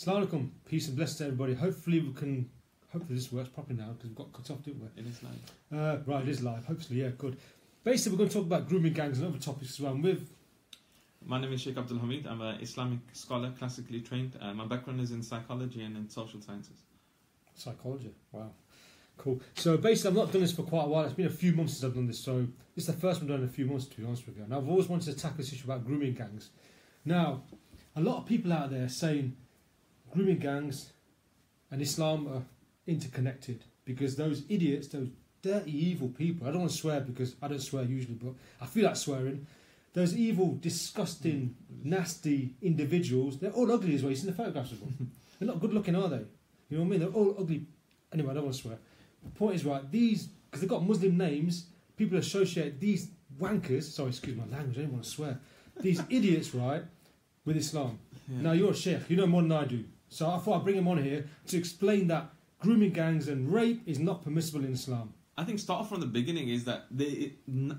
Assalamu alaikum, peace and blessings to everybody. Hopefully this works properly now because we've got cut off, didn't we? It is live. Right, it is live. Hopefully, yeah, good. Basically, we're going to talk about grooming gangs and other topics as well. My name is Sheikh Abdul Hamid. I'm an Islamic scholar, classically trained. My background is in psychology and in social sciences. Psychology, wow, cool. So basically, I've not done this for quite a while. It's been a few months since I've done this, so this is the first one I've done in a few months, to be honest with you. And I've always wanted to tackle this issue about grooming gangs. Now, a lot of people out there saying grooming gangs and Islam are interconnected because those idiots, those dirty, evil people, I don't want to swear because I don't swear usually, but I feel like swearing, those evil, disgusting, nasty individuals, they're all ugly as well. You've seen the photographs of them. They're not good looking, are they? You know what I mean? They're all ugly. Anyway, I don't want to swear. The point is, right, these, because they've got Muslim names, people associate these wankers, sorry, excuse my language, I don't want to swear, these idiots, right, with Islam. Yeah. Now, you're a sheikh, you know more than I do. So I thought I'd bring him on here to explain that grooming gangs and rape is not permissible in Islam. I think start from the beginning is that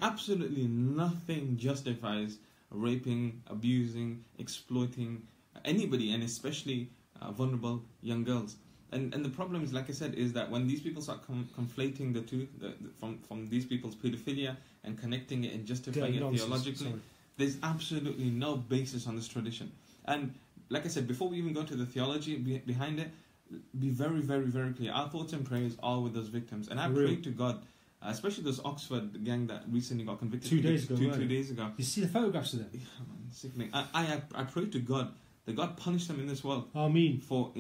absolutely nothing justifies raping, abusing, exploiting anybody, and especially vulnerable young girls. And the problem is, like I said, is that when these people start conflating the two, from these people's pedophilia and connecting it and justifying it theologically, there's absolutely no basis on this tradition. And like I said, before we even go to the theology behind it, be very, very, very clear. Our thoughts and prayers are with those victims. And I pray to God, especially those Oxford gang that recently got convicted 2 days ago. 2 days ago. You see the photographs of them? Yeah, man, sickening. I pray to God that God punish them in this world. Ameen. For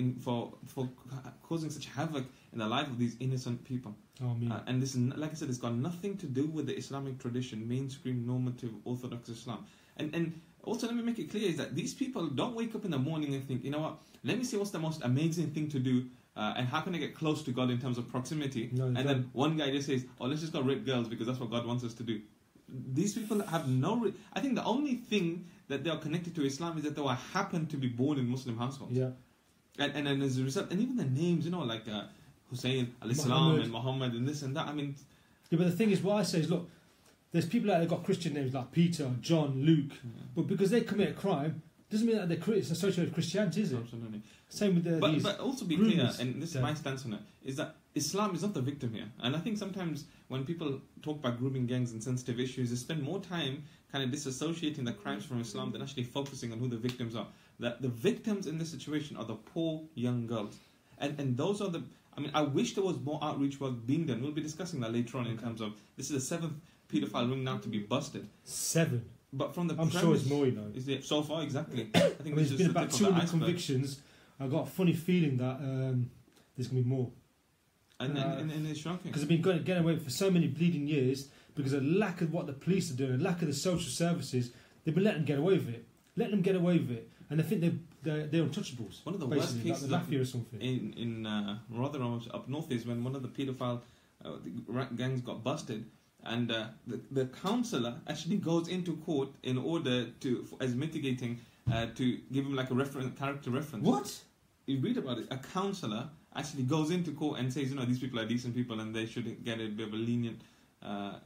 causing such havoc in the life of these innocent people. Ameen. And this, like I said, it's got nothing to do with the Islamic tradition, mainstream, normative, orthodox Islam. And also, let me make it clear is that these people don't wake up in the morning and think, you know what, let me see what's the most amazing thing to do and how can I get close to God in terms of proximity. No, then one guy just says, oh, let's just go rape girls because that's what God wants us to do. These people have no... I think the only thing that they are connected to Islam is that they happen to be born in Muslim households. Yeah. And as a result, and even the names, you know, like Hussein, Al-Islam, and Muhammad, and this and that, I mean... Yeah, but the thing is, what I say is, look, there's people out there got Christian names like Peter, John, Luke, but because they commit a crime, doesn't mean that they're associated with Christianity, is it? Absolutely. Same with the. But also be clear, and this is my stance on it, is that Islam is not the victim here. And I think sometimes when people talk about grooming gangs and sensitive issues, they spend more time kind of disassociating the crimes from Islam than actually focusing on who the victims are. That the victims in this situation are the poor young girls. And those are the... I mean, I wish there was more outreach work being done. We'll be discussing that later on in terms of... This is the 7th paedophile ring now to be busted. 7? But from the I'm sure it's more, you know. Is it so far? Exactly. I think there's been about 200 convictions. I've got a funny feeling that there's going to be more. And it's shocking. Because they've been getting away for so many bleeding years because of lack of what the police are doing, and lack of the social services. They've been letting them get away with it. Let them get away with it. And they think they're untouchables. One of the worst cases like the mafia or something. in Rotherham up north is when one of the paedophile gangs got busted. And the counsellor actually goes into court in order as mitigating, to give him like a character reference. What? You read about it. A counsellor actually goes into court and says, you know, these people are decent people and they should get a bit of a lenient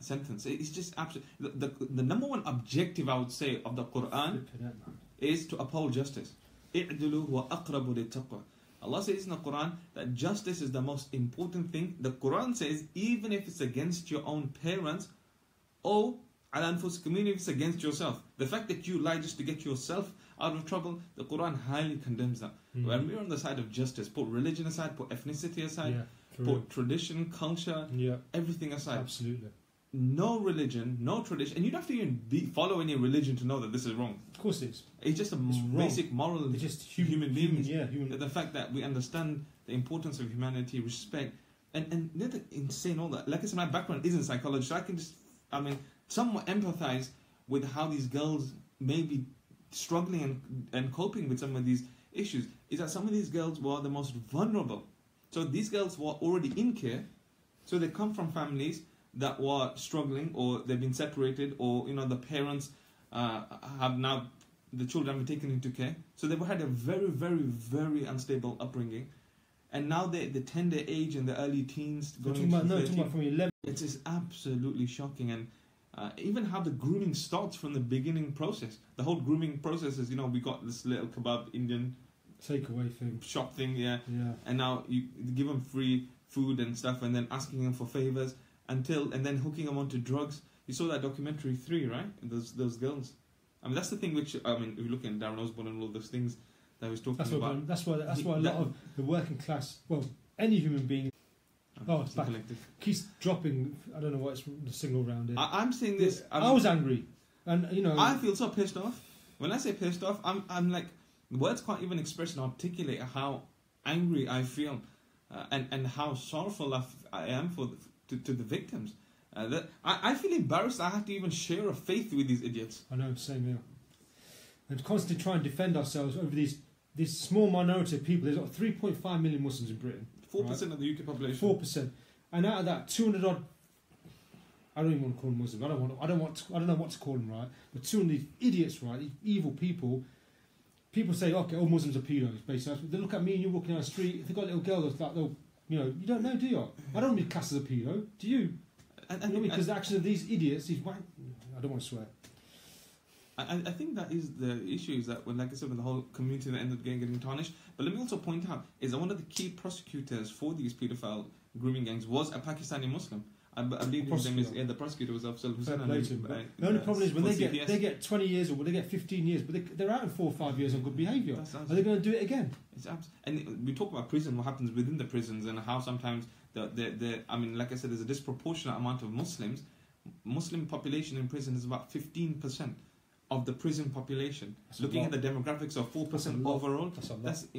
sentence. It's just absolutely... The number one objective, I would say, of the Quran is to uphold justice. اِعْدِلُوا وَأَقْرَبُ لِلتَّقْوَى. Allah says in the Quran that justice is the most important thing. The Quran says even if it's against your own parents, or ala anfusikum, even if it's against yourself. The fact that you lie just to get yourself out of trouble, the Quran highly condemns that. When we're on the side of justice, put religion aside, put ethnicity aside, put tradition, culture, everything aside. Absolutely. No religion, no tradition, and you don't have to even follow any religion to know that this is wrong. Of course it is. It's just basic moral. It's just human beings. Human. The fact that we understand the importance of humanity, respect, and the insane all that. Like I said, my background is in psychology, so I can just, somewhat empathize with how these girls may be struggling and coping with some of these issues. Is that some of these girls were the most vulnerable. So these girls were already in care, so they come from families that were struggling, or they've been separated, or the parents have now, the children have been taken into care. So they've had a very, very, very unstable upbringing, and now the tender age in the early teens. Talking about from 11. It is absolutely shocking, and even how the grooming starts from the beginning process. The whole grooming process is, we got this little kebab Indian takeaway thing. shop thing, yeah. Yeah. And now you give them free food and stuff, and then asking them for favors and then hooking them onto drugs. You saw that documentary 3, right? Those girls. I mean, that's the thing which, I mean, if you look at Darren Osborne and all those things that he was talking about. That's why a lot of the working class, well, any human being, it's back, keeps dropping. I don't know what's the signal around it. I'm saying this. I was angry, and you know, I feel so pissed off. When I say pissed off, I'm like, words can't even express and articulate how angry I feel, and how sorrowful I am to the victims. That I feel embarrassed. I have to even share a faith with these idiots. I know, same here. And constantly try and defend ourselves over this small minority of people. There's got 3.5 million Muslims in Britain. 4% of the UK population. 4%, and out of that, 200 odd. I don't even want to call them Muslims. I don't know what to call them, right? But 200 idiots, right? These evil people. People say, okay, all Muslims are pedos. Basically, they look at me and you're walking down the street. If they've got a little girl, it's like they'll, you don't know, do you? I don't want to be classed as a pedo. Do you? Because the actions of these idiots, I don't want to swear. I think that is the issue, is that when, like I said, when the whole community ended up getting tarnished. But let me also point out is that one of the key prosecutors for these paedophile grooming gangs was a Pakistani Muslim. I believe his name is the prosecutor was Afzal Hussain. The only problem is when they get 20 years or they get 15 years, but they're out in 4 or 5 years on good behaviour. Are they going to do it again? And we talk about prison, what happens within the prisons, and how sometimes I mean, like I said, there's a disproportionate amount of Muslims. Muslim population in prison is about 15% of the prison population. Looking at the demographics of 4% overall,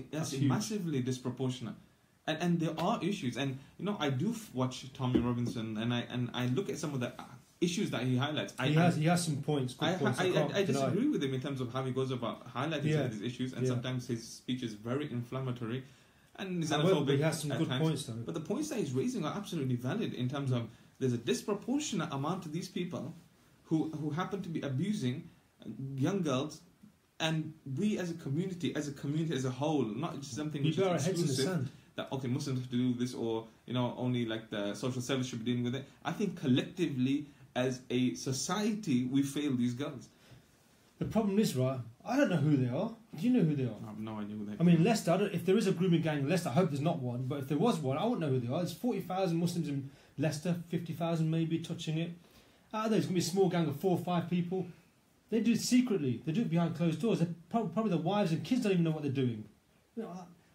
that's massively disproportionate. And there are issues, and I do watch Tommy Robinson, and I look at some of the issues that he highlights. He has some points. I disagree with him in terms of how he goes about highlighting some of these issues, and sometimes his speech is very inflammatory. And he has some good points, though. But the points that he's raising are absolutely valid in terms of there's a disproportionate amount of these people who happen to be abusing young girls, and we as a community as a whole, not just something which is exclusive. That Muslims have to do this, or only like the social service should be dealing with it. I think collectively as a society we fail these girls. The problem is, right, I don't know who they are. Do you know who they are? I have no idea who they are. I mean, Leicester, if there is a grooming gang in Leicester, I hope there's not one, but if there was one, I wouldn't know who they are. There's 40,000 Muslims in Leicester, 50,000 maybe touching it. Out of those, it's going to be a small gang of 4 or 5 people. They do it secretly. They do it behind closed doors. Probably the wives and kids don't even know what they're doing.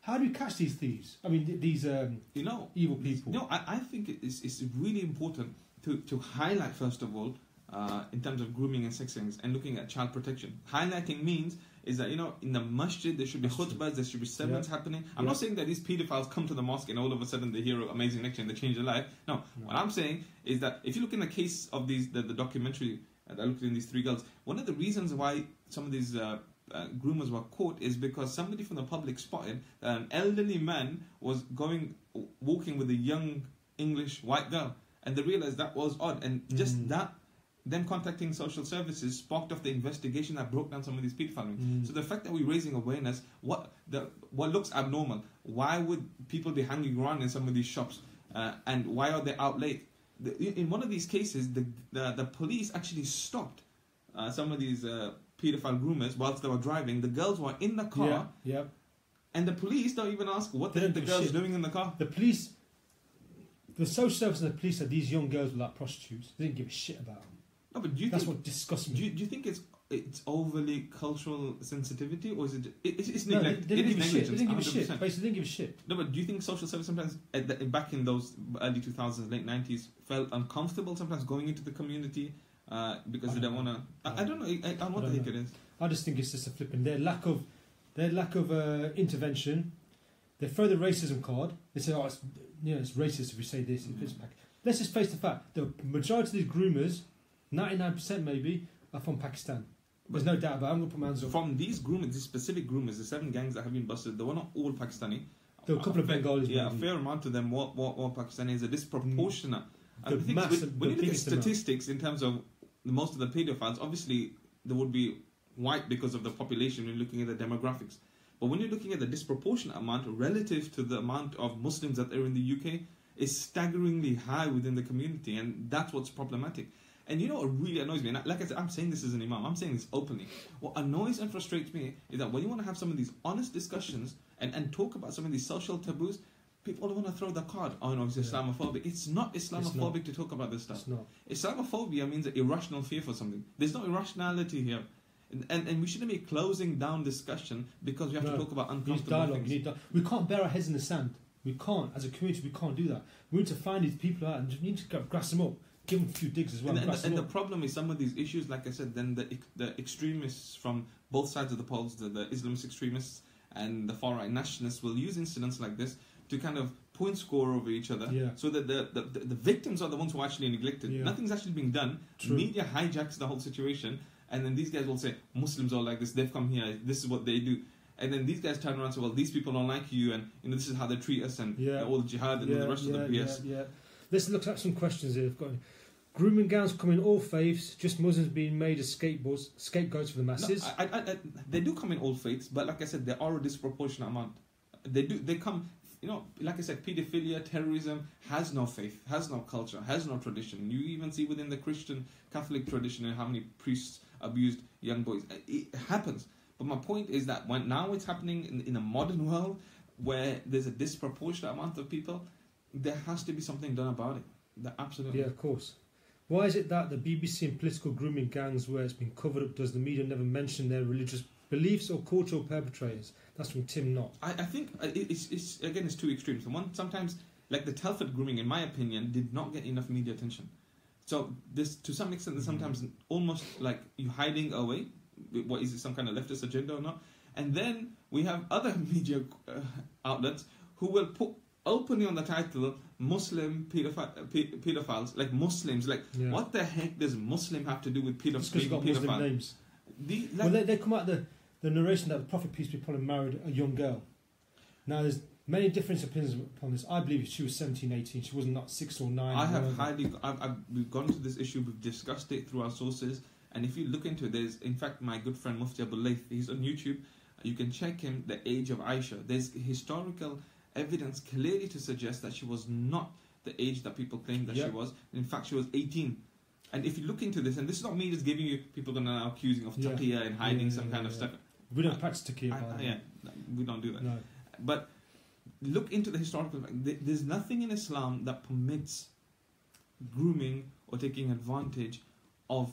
How do you catch these thieves? I mean, these evil people. I think it's really important to highlight, first of all, in terms of grooming and sex things, and looking at child protection. Highlighting means is that in the masjid there should be khutbahs, there should be sermons happening. I'm not saying that these paedophiles come to the mosque and all of a sudden they hear an amazing lecture and they change their life. No, what I'm saying is that if you look in the case of the documentary that I looked in these 3 girls, one of the reasons why some of these groomers were caught is because somebody from the public spotted that an elderly man was walking with a young English white girl, and they realized that was odd, and just that, them contacting social services sparked off the investigation that broke down some of these pedophiles. So the fact that we're raising awareness, what looks abnormal, why would people be hanging around in some of these shops, and why are they out late? In one of these cases, the police actually stopped some of these paedophile groomers whilst they were driving. The girls were in the car, and the police don't even ask what the girls doing in the car. The social service and the police said these young girls were like prostitutes. They didn't give a shit about them. No, but that's what disgusts me. Do you think it's overly cultural sensitivity, or is it's neglect? They didn't give a shit. They didn't give a shit. Basically, they didn't give a shit. No, but do you think social service sometimes, back in those early 2000s, late 90s, felt uncomfortable sometimes going into the community because they don't want to? I don't know. I don't know what the heck it is. I just think it's just a flipping their lack of intervention. They throw the racism card. They say, it's racist if we say this. Let's just face the fact: the majority of these groomers, 99% maybe, are from Pakistan. There's no doubt about it. I'm going to put my hands up. From these groomers, these specific groomers, the 7 gangs that have been busted, they were not all Pakistani. There were a couple of Bengalis. Yeah, a fair amount of them were Pakistani. Is a disproportionate. When you look at statistics in terms of most of the paedophiles, obviously there would be white because of the population when you're looking at the demographics. But when you're looking at the disproportionate amount relative to the amount of Muslims that are in the UK, is staggeringly high within the community, and that's what's problematic. And you know what really annoys me? And like I said, I'm saying this as an imam. I'm saying this openly. What annoys and frustrates me is that when you want to have some of these honest discussions and talk about some of these social taboos, people want to throw the card. Oh no, it's Islamophobic. It's not Islamophobic to talk about this stuff. It's not. Islamophobia means an irrational fear for something. There's no irrationality here. And we shouldn't be closing down discussion because we have to talk about uncomfortable things. We can't bury our heads in the sand. We can't, as a community, we can't do that. We need to find these people out and just need to grass them up, give them a few digs as well. And the problem is some of these issues, like I said, then the extremists from both sides of the polls, the Islamist extremists and the far-right nationalists will use incidents like this to kind of point score over each other, so that the victims are the ones who are actually neglected. Nothing's actually being done. True. Media hijacks the whole situation, and then these guys will say, Muslims are like this, they've come here, this is what they do. And then these guys turn around and say, well, these people don't like you, and this is how they treat us, and all the jihad and the rest of the BS. Let's look at some questions here. I've got grooming gowns come in all faiths, just Muslims being made as scapegoats for the masses. No, they do come in all faiths, but like I said, there are a disproportionate amount. They come, like I said, paedophilia, terrorism has no faith, has no culture, has no tradition. You even see within the Christian Catholic tradition and how many priests abused young boys. It happens. But my point is that now it's happening in a modern world where there's a disproportionate amount of people, there has to be something done about it. Absolutely. Yeah, of course. Why is it that the BBC and political grooming gangs where it's been covered up, does the media never mention their religious beliefs or cultural perpetrators? That's from Tim Knott. I think it's two extremes. Sometimes, like the Telford grooming, in my opinion, did not get enough media attention. So this, to some extent, is sometimes almost like you hiding away. What is it, some kind of leftist agenda or not? And then we have other media outlets who will put openly on the title Muslim pedophiles, like Muslims. Like, what the heck does Muslim have to do with pedophiles? Because you've got Muslim names. They come out the narration that the Prophet, peace be upon him, married a young girl. Now, there's many different opinions upon this. I believe she was 17, 18. She was not 6 or 9. We've gone to this issue. We've discussed it through our sources. And if you look into it, there's, in fact, my good friend Mufti Abul Layth, he's on YouTube. You can check him, the age of Aisha. There's historical evidence clearly to suggest that she was not the age that people claim that she was. In fact, she was 18. And if you look into this, and this is not me just giving you, people are now accusing of taqiyya and hiding some kind of stuff. We don't practice taqiyya. We don't do that. No. But look into the historical fact. There's nothing in Islam that permits grooming or taking advantage of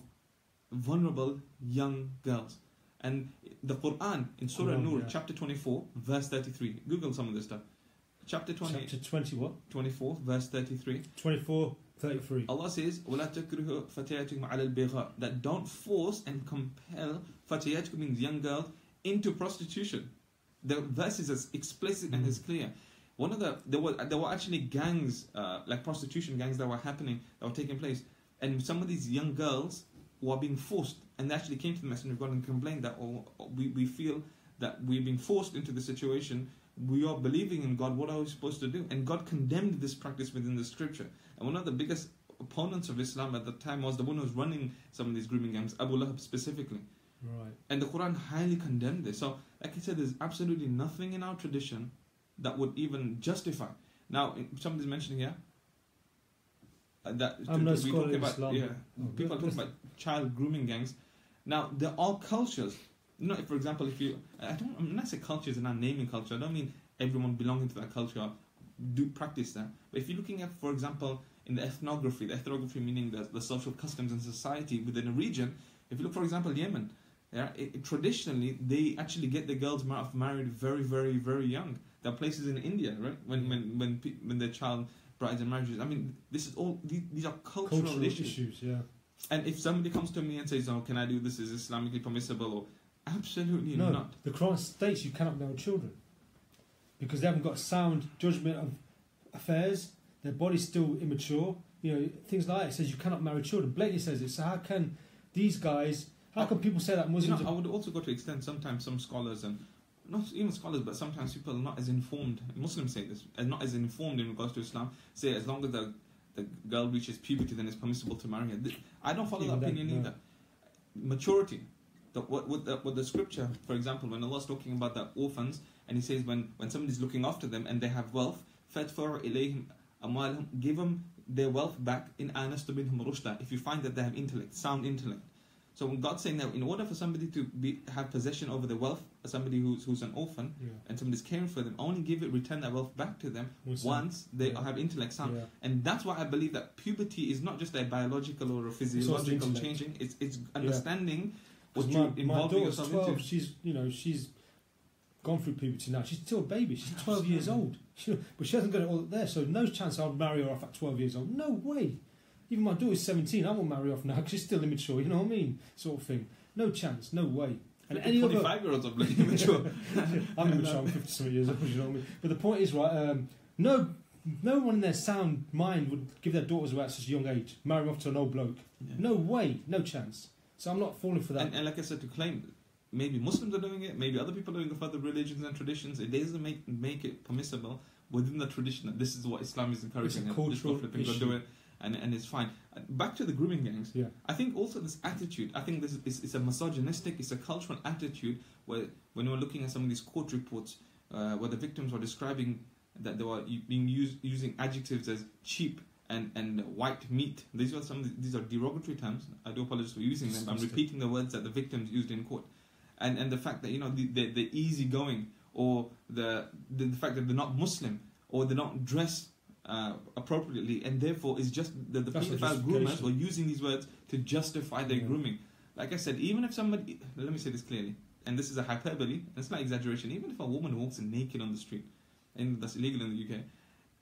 vulnerable young girls. And the Quran in Surah Nur, chapter 24, verse 33. Google some of this stuff. Chapter 20 what? 24, verse 33. 24, 33. Allah says, وَلَا تَكْرِهُ فَتَيَاتِكُمْ عَلَى الْبِغَاءِ, that don't force and compel fatayatikum, means young girls, into prostitution. The verse is as explicit and as clear. There were actually gangs, like prostitution gangs that were happening, that were taking place. And some of these young girls were being forced, and they actually came to the Messenger of God and complained that we feel that we're being forced into the situation. We are believing in God. What are we supposed to do? And God condemned this practice within the scripture. And one of the biggest opponents of Islam at the time was the one who was running some of these grooming gangs, Abu Lahab specifically. Right. And the Quran highly condemned this. So, like I said, there's absolutely nothing in our tradition that would even justify. Now, somebody's mentioning here that people are talking about child grooming gangs. Now, there are cultures. For example, I'm not saying cultures and I'm naming culture. I don't mean everyone belonging to that culture do practice that. But if you're looking at, for example, in the ethnography meaning the social customs and society within a region. If you look, for example, Yemen, traditionally they actually get the girls married very, very, very young. There are places in India, right, when the child brides and marriages. I mean, this is all these are cultural issues. Yeah. And if somebody comes to me and says, "Oh, can I do this? Is Islamically permissible?" Or absolutely not. The Quran states you cannot marry children because they haven't got sound judgment of affairs. Their body's still immature. Things like that. It says you cannot marry children. Blatantly says it. So how can these guys? How can people say that Muslims? I would also go to extent. Sometimes some scholars, and not even scholars, but sometimes people are not as informed. Muslims say this, and not as informed in regards to Islam. Say as long as the girl reaches puberty, then it's permissible to marry her. I don't follow that opinion either. Maturity. What the scripture, for example, when Allah's talking about the orphans, and He says when somebody's looking after them and they have wealth, فَادْفَعُوا إِلَيْهِمْ أَمْوَالَهُمْ, give them their wealth back in anastu minhum rushda, if you find that they have intellect, sound intellect. So when God's saying that in order for somebody to have possession over their wealth, somebody who's an orphan, and somebody's caring for them, only return that wealth back to them once they have intellect sound. And that's why I believe that puberty is not just a biological or a physiological changing. It's understanding what you're involving yourself 12, into. She's gone through puberty now. She's still a baby. She's 12 years old. But she hasn't got it all there. So no chance I'll marry her off at 12 years old. No way. Even my daughter's 17. I won't marry her off now because she's still immature. You know what I mean? Sort of thing. No chance. No way. And any 25-year-olds are bloody immature. I'm immature. I'm 50-something years old. You know what I mean? But the point is, right? No one in their sound mind would give their daughters away at such a young age. Marry them off to an old bloke. Yeah. No way. No chance. So I'm not falling for that. And like I said, to claim maybe Muslims are doing it, maybe other people are doing it for other religions and traditions, it doesn't make it permissible within the tradition that this is what Islam is encouraging. It's a cultural issue. Do it, and it's fine. Back to the grooming gangs. Yeah. I think also this attitude, I think this is a misogynistic, it's a cultural attitude where when we're looking at some of these court reports where the victims were describing that they were using adjectives as cheap and white meat. These are derogatory terms. I do apologize for using them. I'm repeating the words that the victims used in court. And the fact that the easygoing, or the fact that they're not Muslim, or they're not dressed appropriately, and therefore is just the paedophile groomers were using these words to justify their grooming. Like I said, even if somebody, let me say this clearly, and this is a hyperbole, and it's not exaggeration, even if a woman walks naked on the street, and that's illegal in the UK,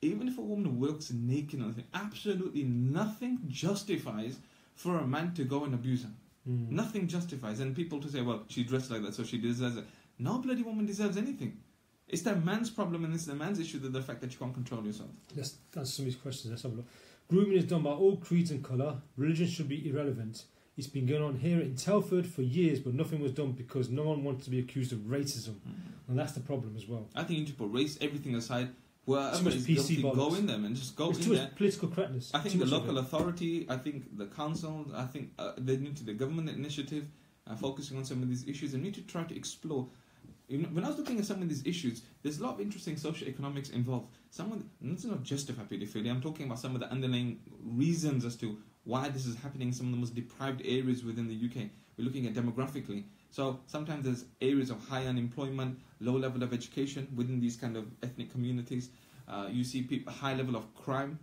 even if a woman walks naked on the street, absolutely nothing justifies for a man to go and abuse her. Nothing justifies. And people to say, well, she dressed like that, so she deserves it. No bloody woman deserves anything. It's the man's problem, and it's the man's issue, that the fact that you can't control yourself. Let's answer some of these questions. Let's have a look. Grooming is done by all creeds and colour. Religion should be irrelevant. It's been going on here in Telford for years, but nothing was done because no one wanted to be accused of racism. And that's the problem as well. I think you need to put race, everything aside. Whoever is guilty, go in them and just go in there. Political correctness. I think the local authority, I think the council, I think they need to, the government initiative, focusing on some of these issues, and need to try to explore. When I was looking at some of these issues, there's a lot of interesting socio-economics involved. It's not justify pedophilia. I'm talking about some of the underlying reasons as to why this is happening in some of the most deprived areas within the UK. We're looking at demographically. So sometimes there's areas of high unemployment, low level of education within these kind of ethnic communities. You see high level of crime.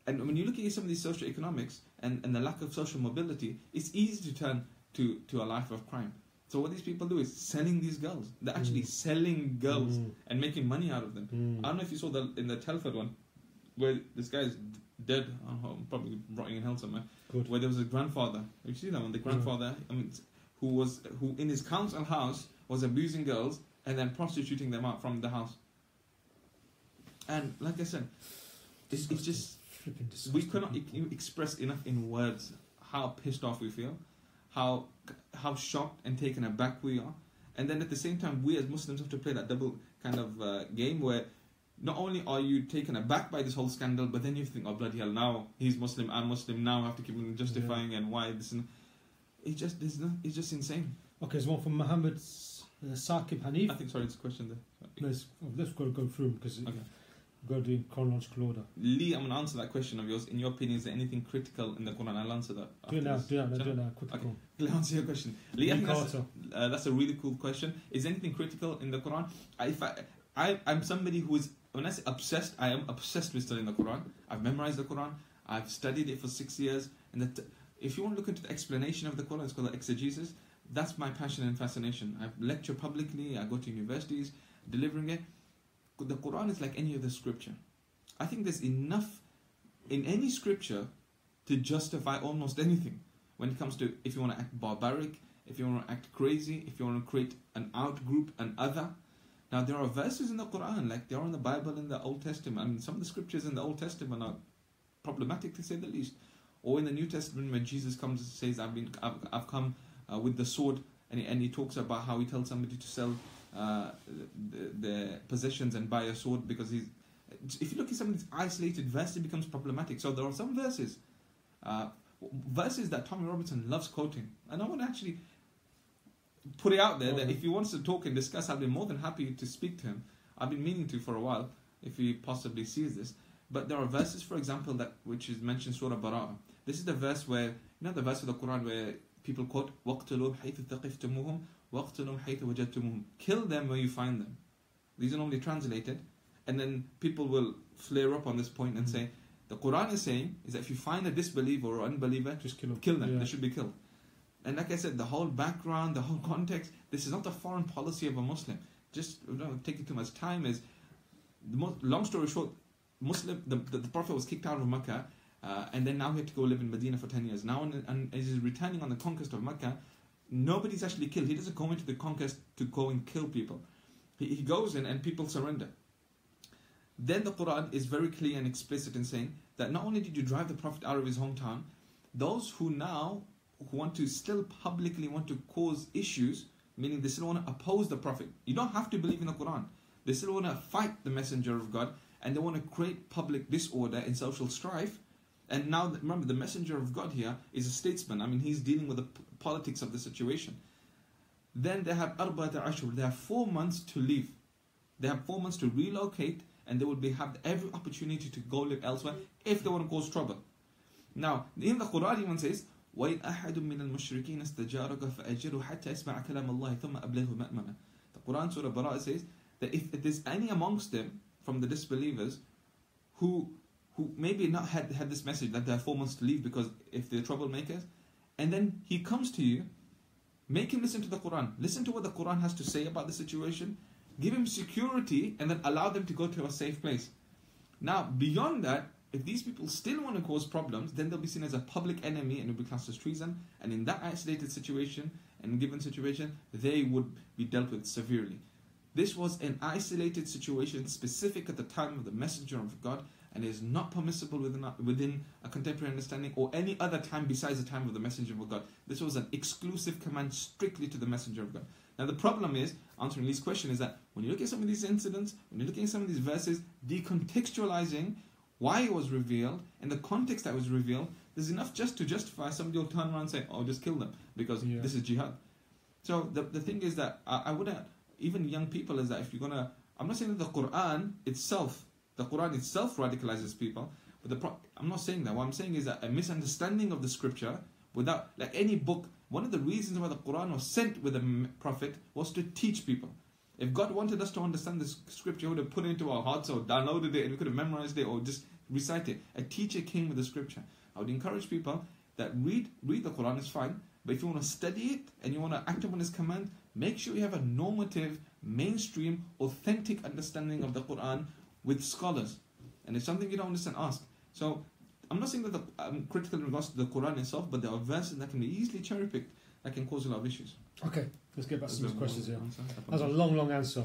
And when you're looking at some of these socio-economics and the lack of social mobility, it's easy to turn to a life of crime. So what these people do is selling these girls. They're actually selling girls and making money out of them. I don't know if you saw in the Telford one, where this guy is dead, probably rotting in hell somewhere. Good. Where there was a grandfather. Have you seen that one? The grandfather, who in his council house was abusing girls and then prostituting them out from the house. And like I said, it's just, we cannot express enough in words how pissed off we feel, how shocked and taken aback we are. And then at the same time, we as Muslims have to play that double kind of game where not only are you taken aback by this whole scandal, but then you think, oh bloody hell, now he's Muslim, I'm Muslim, now I have to keep on justifying and why this and it's just insane. Okay, there's one from Muhammad Saqib Hanif. I think, sorry, it's a question there. Let's go through them because we've got to do in chronological order. Lee, I'm going to answer that question of yours. In your opinion, is there anything critical in the Quran? I'll answer that. Do it now. Quickly. Okay. I'll answer your question. Lee, I think that's a really cool question. Is there anything critical in the Quran? I'm somebody who is, when I say obsessed, I am obsessed with studying the Quran. I've memorized the Quran. I've studied it for 6 years. And if you want to look into the explanation of the Quran, it's called the exegesis. That's my passion and fascination. I lecture publicly. I go to universities delivering it. The Quran is like any other scripture. I think there's enough in any scripture to justify almost anything. When it comes to, if you want to act barbaric, if you want to act crazy, if you want to create an out-group, an other. Now there are verses in the Quran, like there are in the Bible in the Old Testament. I mean, some of the scriptures in the Old Testament are problematic to say the least. Or in the New Testament, when Jesus comes and says, "I've come with the sword," and he talks about how he tells somebody to sell the possessions and buy a sword because he's. If you look at some of these isolated verses, it becomes problematic. So there are some verses that Tommy Robinson loves quoting, and I want to actually put it out there that if he wants to talk and discuss, I'll be more than happy to speak to him. I've been meaning to for a while, if he possibly sees this. But there are verses, for example, that which is mentioned Surah Bara'ah. This is the verse where, the verse of the Quran where people quote, وَاقْتُلُوهُمْ حَيْثُ ثَقِفْتُمُوهُمْ وَاقْتُلُوهُمْ حَيْثُ وَجَدْتُمُوهُمْ. Kill them where you find them. These are normally translated. And then people will flare up on this point and say, the Quran is saying is that if you find a disbeliever or unbeliever, just kill them. Kill them. They should be killed. And like I said, the whole background, the whole context, this is not the foreign policy of a Muslim. Just don't take it too much time. Long story short, the Prophet was kicked out of Mecca, and then now he had to go live in Medina for 10 years. Now, and as he's returning on the conquest of Mecca, nobody's actually killed. He doesn't go into the conquest to go and kill people. He goes in and people surrender. Then the Quran is very clear and explicit in saying that not only did you drive the Prophet out of his hometown, those who want to still publicly want to cause issues, meaning they still want to oppose the Prophet. You don't have to believe in the Quran. They still want to fight the Messenger of God, and they want to create public disorder and social strife. And now, remember, the Messenger of God here is a statesman. I mean, he's dealing with the politics of the situation. Then they have Arba'at Ashur. They have 4 months to leave. They have 4 months to relocate, and they will have every opportunity to go live elsewhere if they want to cause trouble. Now, in the Quran even says, وَإِنْ أَحَدٌ مِّنَ الْمُشْرِكِينَ اسْتَجَارَكَ فَأَجِرْهُ حَتَّى يَسْمَعَ كَلَامَ اللَّهِ ثُمَّ أَبْلِغْهُ مَأْمَنَهُ. The Quran Surah Bara'ah says that if there's any amongst them from the disbelievers who maybe not had this message that they have 4 months to leave because if they're troublemakers, and then he comes to you, make him listen to the Quran. Listen to what the Quran has to say about the situation. Give him security and then allow them to go to a safe place. Now, beyond that, if these people still want to cause problems, then they'll be seen as a public enemy and will be classed as treason. And in that isolated situation, and given situation, they would be dealt with severely. This was an isolated situation specific at the time of the Messenger of God, and is not permissible within a contemporary understanding or any other time besides the time of the Messenger of God. This was an exclusive command strictly to the Messenger of God. Now the problem is, answering Lee's question, is that when you look at some of these incidents, when you're looking at some of these verses, decontextualizing why it was revealed and the context that was revealed, there's enough just to justify somebody will turn around and say, oh, just kill them because this is jihad. So the thing is that I wouldn't, even young people, is that if you're going to, I'm not saying that the Quran itself radicalizes people, but I'm not saying that. What I'm saying is that a misunderstanding of the scripture without, like any book, one of the reasons why the Quran was sent with the Prophet was to teach people. If God wanted us to understand the scripture, He would have put it into our hearts or downloaded it and we could have memorized it or just recite it. A teacher came with the scripture. I would encourage people that read the Quran is fine, but if you want to study it and you want to act upon His command, make sure you have a normative, mainstream, authentic understanding of the Quran with scholars. And if something you don't understand, ask. So I'm not saying that I'm critical in regards to the Quran itself, but there are verses that can be easily cherry-picked that can cause a lot of issues. Okay, let's get back to some questions here. That was a long answer.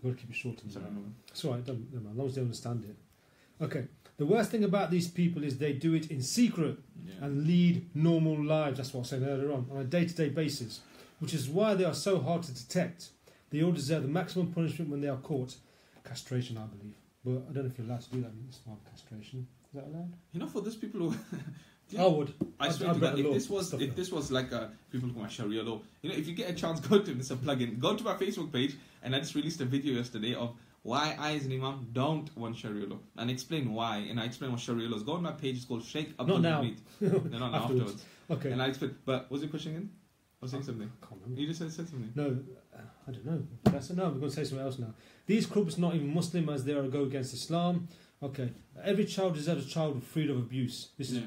We've got to keep it short. It's alright, as long as they understand it. Okay, the worst thing about these people is they do it in secret and lead normal lives. That's what I said earlier on a day-to-day basis, which is why they are so hard to detect. They all deserve the maximum punishment when they are caught. Castration, I believe. But I don't know if you're allowed to do that in Islam, castration. Is that allowed? For those people who... I would. I swear to God, if this was like people who are Sharia law, if you get a chance, go to this plug-in. Go to my Facebook page, and I just released a video yesterday of why I as an Imam don't want Sharia law, and explain why, and I explain what Sharia law is. Go on my page, it's called Sheikh Abdul Hamid. Not afterwards. Okay. And I explain, but what's your question again? I was saying something. I can't remember. You just said something. No, I don't know. No, we're going to say something else now. These groups not even Muslim as they are go against Islam. Okay. Every child deserves a child with freedom of abuse. This is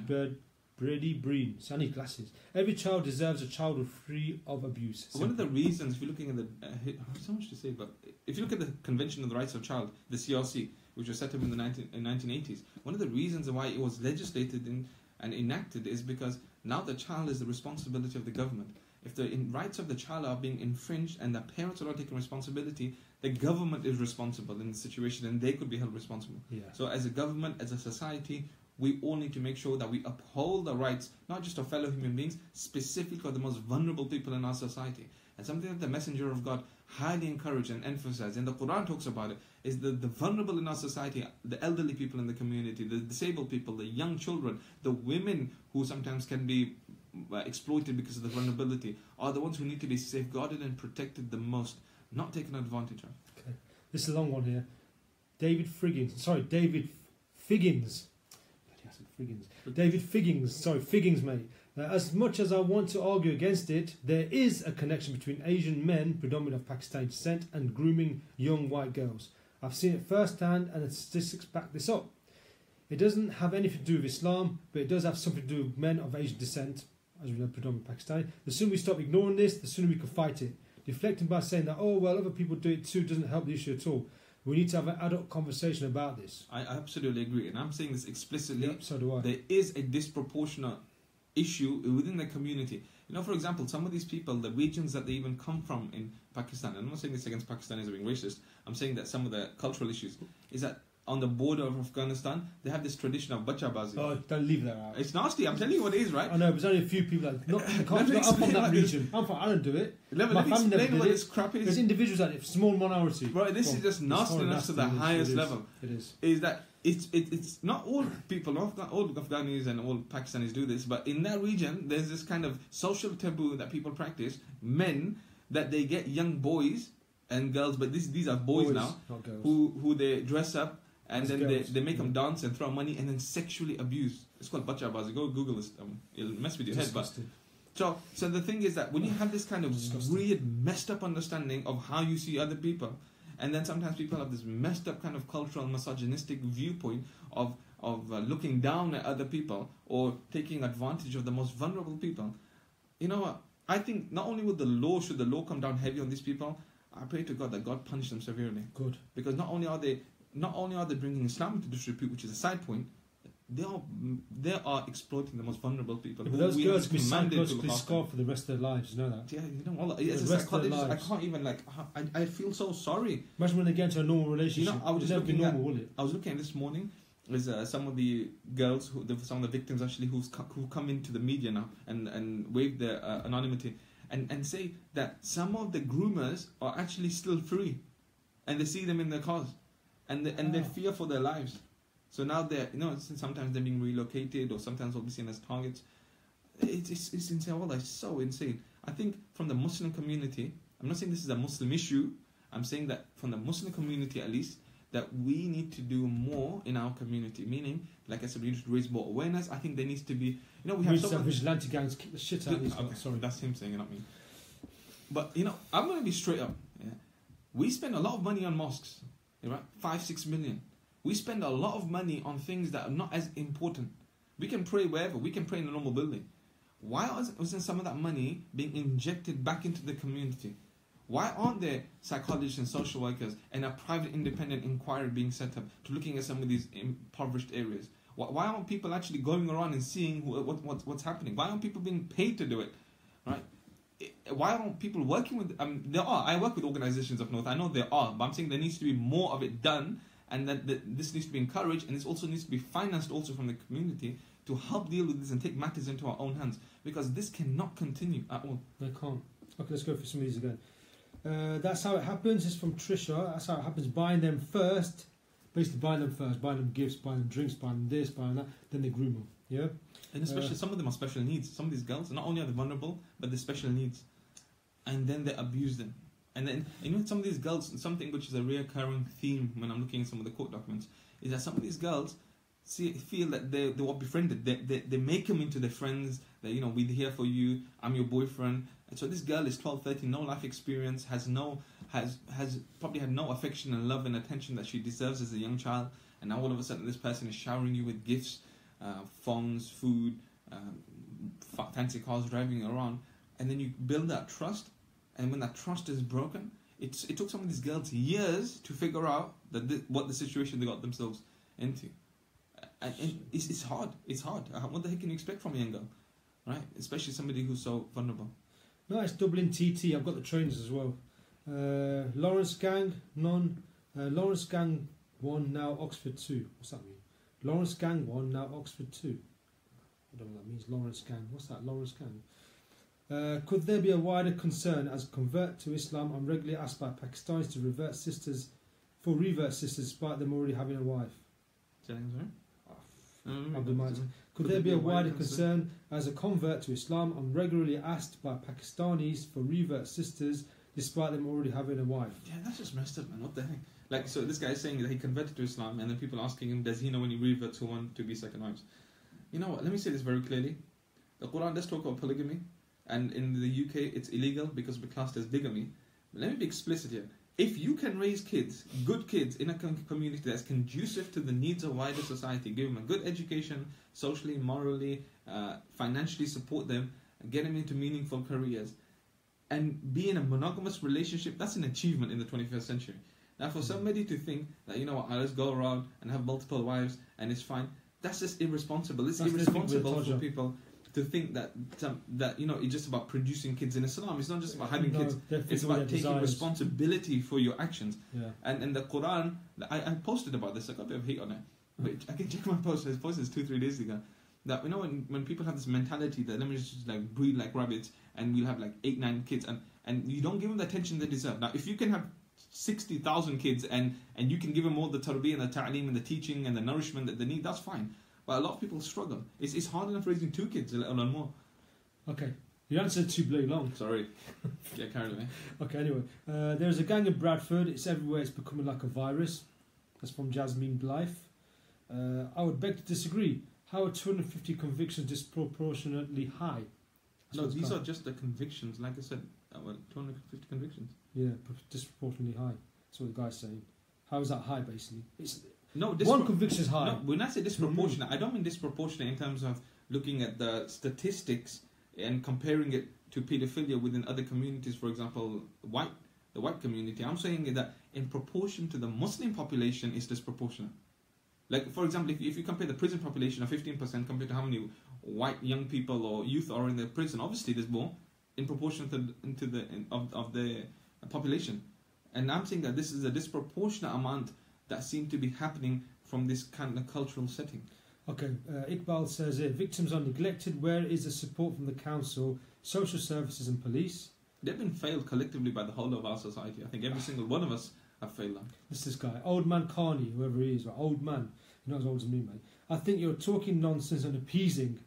Brady Breen. So I need glasses. Every child deserves a child free of abuse. One of the reasons, if you're looking at the... I have so much to say, but if you look at the Convention on the Rights of Child, the CRC, which was set up in the 1980s, one of the reasons why it was legislated and enacted is because now the child is the responsibility of the government. If the rights of the child are being infringed and the parents are not taking responsibility, the government is responsible in the situation and they could be held responsible. Yeah. So as a government, as a society, we all need to make sure that we uphold the rights, not just of fellow human beings, specifically of the most vulnerable people in our society. And something that the Messenger of God highly encouraged and emphasized, and the Quran talks about it, is the vulnerable in our society, the elderly people in the community, the disabled people, the young children, the women who sometimes can be exploited because of the vulnerability, are the ones who need to be safeguarded and protected the most, not taken advantage of. Okay. This is a long one here. David Figgins. Bloody, I said Figgins. David Figgins. Sorry, Figgins, mate. As much as I want to argue against it, there is a connection between Asian men, predominantly of Pakistani descent, and grooming young white girls. I've seen it firsthand, and the statistics back this up. It doesn't have anything to do with Islam, but it does have something to do with men of Asian descent, as we know, predominantly Pakistani. The sooner we stop ignoring this, the sooner we can fight it. Deflecting by saying that, oh, well, other people do it too, doesn't help the issue at all. We need to have an adult conversation about this. I absolutely agree, and I'm saying this explicitly. Yep, so do I. There is a disproportionate issue within the community. You know, for example, some of these people, the regions that they even come from in Pakistan, and I'm not saying this against Pakistanis being racist, I'm saying that some of the cultural issues is that on the border of Afghanistan, they have this tradition of bachabazi. Oh, don't leave that out. It's nasty, I'm telling you what it is, right? I know, but there's only a few people that... I'm from that region. I don't do it. My family never did what it. This crap is. There's individuals that it's small minority. Bro, this is just nastiness to the highest level. It is. Is that it's not all people, not all Afghanis and all Pakistanis do this, but in that region, there's this kind of social taboo that people practice. Men, that they get young boys and girls, but these are boys now, not girls. who they dress up and then girls. they make them dance and throw money and then sexually abuse. It's called bachabazi. Go Google this. It'll mess with your head. But so the thing is that when you have this kind of weird, messed up understanding of how you see other people, and then sometimes people have this messed up kind of cultural misogynistic viewpoint of looking down at other people or taking advantage of the most vulnerable people. You know what? I think not only should the law come down heavy on these people, I pray to God that God punish them severely. Good. Because not only are they bringing Islam into disrepute, which is a side point, they are exploiting the most vulnerable people. But those girls can be psychologically scarred for the rest of their lives, you know that? Yeah, you know, as a psychologist, I can't even, I feel so sorry. Imagine when they get into a normal relationship. You know, I was just looking normal, will it? I was looking at this morning, there's some of the girls, some of the victims actually who come into the media now and waive their anonymity and say that some of the groomers are actually still free and they see them in their cars and they fear for their lives. So now they're, sometimes they're being relocated or sometimes will be seen as targets. It's insane. All that's so insane. I think from the Muslim community, I'm not saying this is a Muslim issue, I'm saying that from the Muslim community at least, that we need to do more in our community. Meaning, like I said, we need to raise more awareness. I think there needs to be, we have some vigilante gangs kick the shit out of these guys. Sorry, that's him saying it, not me. But, I'm going to be straight up. Yeah? We spend a lot of money on mosques, right? 5-6 million. We spend a lot of money on things that are not as important. We can pray wherever. We can pray in a normal building. Why wasn't some of that money being injected back into the community? Why aren't there psychologists and social workers and a private independent inquiry being set up to looking at some of these impoverished areas? Why aren't people actually going around and seeing what's happening? Why aren't people being paid to do it? Right? Why aren't people working with... there are. I work with organizations up north. I know there are. But I'm saying there needs to be more of it done. And that this needs to be encouraged, and this also needs to be financed also from the community to help deal with this and take matters into our own hands, because this cannot continue at all. They can't. Okay, let's go for some of these again. That's how it happens. It's from Trisha. That's how it happens. Buying them first, basically buying them first, buying them gifts, buying them drinks, buying them this, buying that. Then they groom them. Yeah. And especially some of them are special needs. Some of these girls, not only are they vulnerable, but they're special needs, and then they abuse them. And then, some of these girls, something which is a recurring theme when I'm looking at some of the court documents, is that some of these girls feel that they were befriended. They make them into their friends. That, we're here for you. I'm your boyfriend. And so this girl is 12, 13, no life experience, has probably had no affection and love and attention that she deserves as a young child. And now all of a sudden this person is showering you with gifts, phones, food, fancy cars, driving around. And then you build that trust. And when that trust is broken, it took some of these girls years to figure out what the situation they got themselves into. And it's hard. It's hard. What the heck can you expect from a young girl? Right? Especially somebody who's so vulnerable. Nice. Dublin TT. I've got the trainers as well. Lawrence Gang, none. Lawrence Gang 1, now Oxford 2. What's that mean? Lawrence Gang 1, now Oxford 2. I don't know what that means. Lawrence Gang. What's that? Lawrence Gang. Could there be a wider concern as a convert to Islam? I'm regularly asked by Pakistanis to revert sisters despite them already having a wife. Could there be a wider concern as a convert to Islam? I'm regularly asked by Pakistanis for revert sisters despite them already having a wife. Yeah, that's just messed up, man. What the heck? Like, so this guy is saying that he converted to Islam, and then people asking him, does he know any reverts who want to be second wives? You know what? Let me say this very clearly. The Quran does talk about polygamy, and in the UK it's illegal because we're classed as bigamy. But let me be explicit here. If you can raise kids, good kids, in a community that's conducive to the needs of wider society, give them a good education, socially, morally, financially support them, get them into meaningful careers, and be in a monogamous relationship, that's an achievement in the 21st century. Now, for somebody to think that, you know what, let's go around and have multiple wives and it's fine, that's just irresponsible. It's irresponsible for people to think that you know, it's just about producing kids in Islam. It's not just about having kids. It's about taking responsibility for your actions. Yeah. And the Quran, I posted about this. I got a bit of hate on it. But I can check my post. I posted this 2-3 days ago. That, you know, when people have this mentality that let me just like breed like rabbits and we'll have like 8-9 kids and you don't give them the attention they deserve. Now, if you can have 60,000 kids and you can give them all the tarbiyah and the ta'aleem and the teaching and the nourishment that they need, that's fine. But a lot of people struggle. It's hard enough raising 2 kids, let alone more. Okay. You answered too bloody long. Sorry. Get carried away. Okay, anyway. There's a gang in Bradford. It's everywhere. It's becoming like a virus. That's from Jasmine Blythe. I would beg to disagree. How are 250 convictions disproportionately high? No, these are just the convictions. Like I said, 250 convictions. Yeah, disproportionately high. That's what the guy's saying. How is that high, basically? It's no, one conviction is high. No, when I say disproportionate, I don't mean disproportionate in terms of looking at the statistics and comparing it to paedophilia within other communities. For example, the white community. I'm saying that in proportion to the Muslim population, is disproportionate. Like, for example, if you compare the prison population of 15% compared to how many white young people or youth are in the prison, obviously there's more in proportion to the population. And I'm saying that this is a disproportionate amount that seem to be happening from this kind of cultural setting. Okay, Iqbal says here, victims are neglected. Where is the support from the council, social services and police? They've been failed collectively by the whole of our society. I think every single one of us have failed them. This guy, Old Man Carney, whoever he is, right? Old man, you're not as old as me, mate. I think you're talking nonsense and appeasing.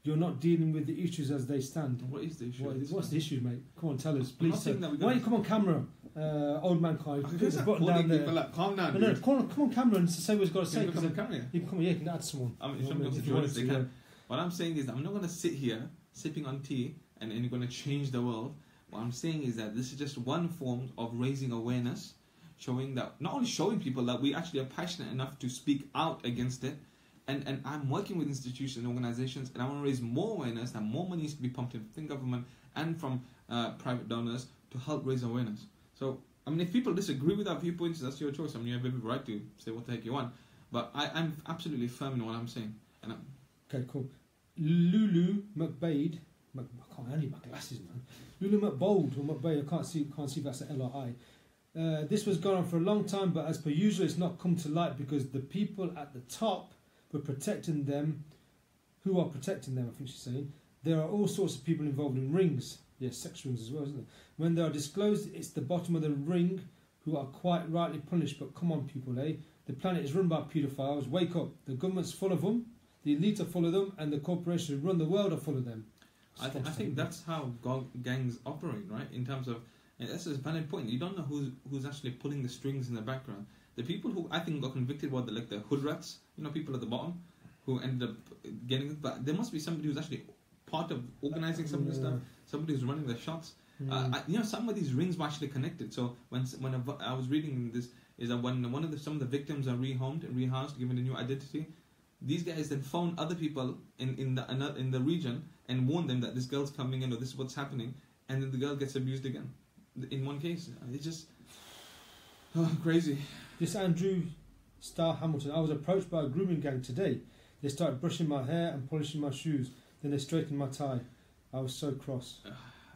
You're not dealing with the issues as they stand. What is the issue? What's the issue, mate? Come on, tell us, please. Why don't you come on camera, Old Man Carney? Put his button down there. Like, calm down, no, come on camera and say what he's got to say. You can come here. You can come here, you can add someone. I mean, if you want to, can. What I'm saying is, I'm not going to sit here sipping on tea and you're going to change the world. What I'm saying is that this is just one form of raising awareness, showing that, not only showing people that we actually are passionate enough to speak out against it, and I'm working with institutions and organizations, and I want to raise more awareness that more money needs to be pumped in from government and from private donors to help raise awareness. So, I mean, if people disagree with our viewpoints, that's your choice. I mean, you have every right to say what the heck you want. But I'm absolutely firm in what I'm saying. Okay, cool. Lulu McBade, I can't need my glasses, man. Lulu McBold or McBade, I can't see if that's an L-I. This was going on for a long time, but as per usual, it's not come to light because the people at the top were protecting them, who are protecting them, I think she's saying. There are all sorts of people involved in rings. Yes, sex rings as well, isn't it? When they are disclosed, it's the bottom of the ring who are quite rightly punished. But come on, people, eh? The planet is run by paedophiles. Wake up. The government's full of them. The elite are full of them. And the corporations who run the world are full of them. I think that's how gangs operate, right? In terms of, and that's a valid point. You don't know who's actually pulling the strings in the background. The people who I think got convicted were the hood rats, people at the bottom, who ended up getting it. But there must be somebody who's actually part of organizing some of this stuff. Somebody who's running the shots. Some of these rings were actually connected. So when I was reading this, is that when some of the victims are rehomed and rehoused, given a new identity, these guys then phone other people in the region and warn them that this girl's coming in or this is what's happening, and then the girl gets abused again. In one case, it's just crazy. This Andrew Starr Hamilton. I was approached by a grooming gang today. They started brushing my hair and polishing my shoes. Then they straightened my tie. I was so cross.